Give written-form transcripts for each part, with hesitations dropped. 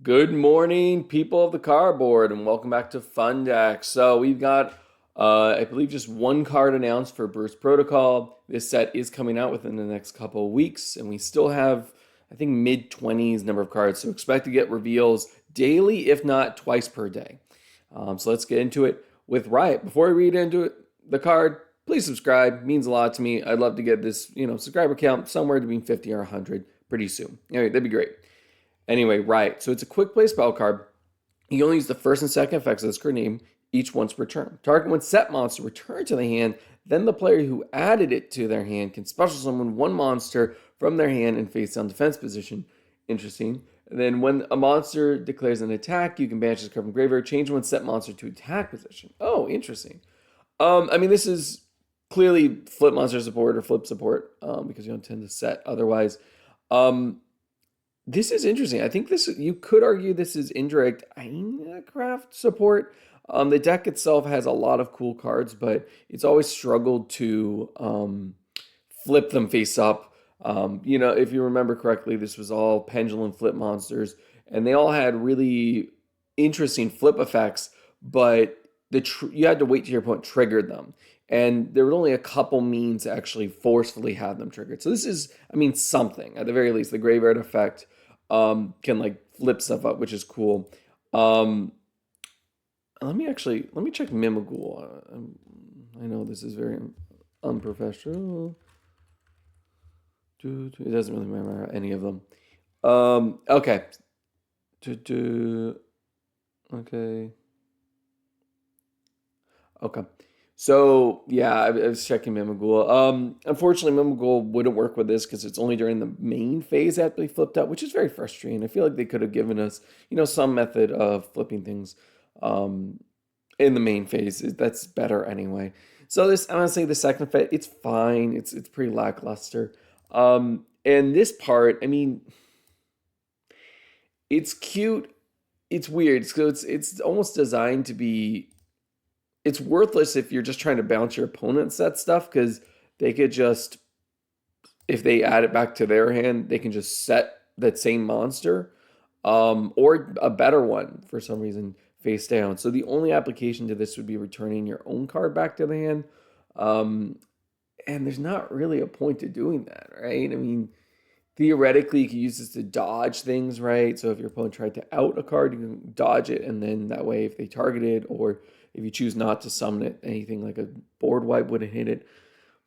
Good morning, people of the cardboard, and welcome back to Fun Deck. So we've got, I believe, just one card announced for Burst Protocol. This set is coming out within the next couple of weeks, and we still have, I think, mid-20s number of cards. So expect to get reveals daily, if not twice per day. So let's get into it with Riot. Before we read into it, the card, please subscribe. It means a lot to me. I'd love to get this, subscriber count somewhere between 50 or 100 pretty soon. Anyway, that'd be great. Anyway, right. So it's a quick play spell card. You only use the first and second effects of this card name each once per turn. Target one set monster returned to the hand, then the player who added it to their hand can special summon one monster from their hand in face down defense position. Interesting. And then when a monster declares an attack, you can banish this card from graveyard, change one set monster to attack position. Oh, interesting. This is clearly flip monster support or flip support because you don't tend to set otherwise. This is interesting. I think you could argue this is indirect Craft support. The deck itself has a lot of cool cards, but it's always struggled to flip them face up. If you remember correctly, this was all pendulum flip monsters, and they all had really interesting flip effects, but you had to wait till your opponent triggered them. And there were only a couple means to actually forcefully have them triggered. So this is, something. At the very least, the graveyard effect can flip stuff up, which is cool. Let me check Mimighoul. I know this is very unprofessional. It doesn't really matter any of them. Okay. Okay. So, yeah, I was checking Mimighoul. Unfortunately, Mimighoul wouldn't work with this because it's only during the main phase that they flipped out, which is very frustrating. I feel like they could have given us, some method of flipping things in the main phase. That's better anyway. So this, honestly, the second effect, it's fine. It's pretty lackluster. And this part, it's cute. It's weird. So it's almost designed to be. It's worthless if you're just trying to bounce your opponent's set stuff because they could just, if they add it back to their hand, they can just set that same monster or a better one for some reason face down. So the only application to this would be returning your own card back to the hand. And there's not really a point to doing that, right? Theoretically, you could use this to dodge things, right? So if your opponent tried to out a card, you can dodge it, and then that way if they target it or if you choose not to summon it, anything like a board wipe wouldn't hit it.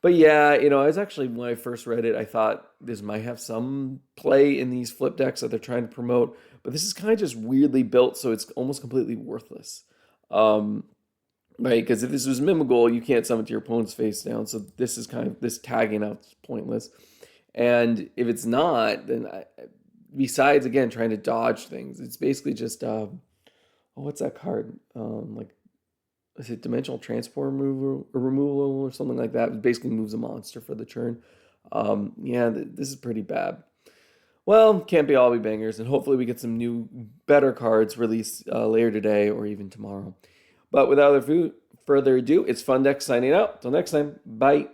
But yeah, I was actually, when I first read it, I thought this might have some play in these flip decks that they're trying to promote. But this is kind of just weirdly built, so it's almost completely worthless. Right? Because if this was Mimighoul, you can't summon to your opponent's face down. So this is this tagging out is pointless. And if it's not, then besides, again, trying to dodge things, it's basically just, what's that card? Is it Dimensional Transport removal or something like that? It basically moves a monster for the turn. This is pretty bad. Well, can't be all be bangers, and hopefully we get some new, better cards released later today or even tomorrow. But without further ado, it's Fun Deck signing out. Till next time, bye.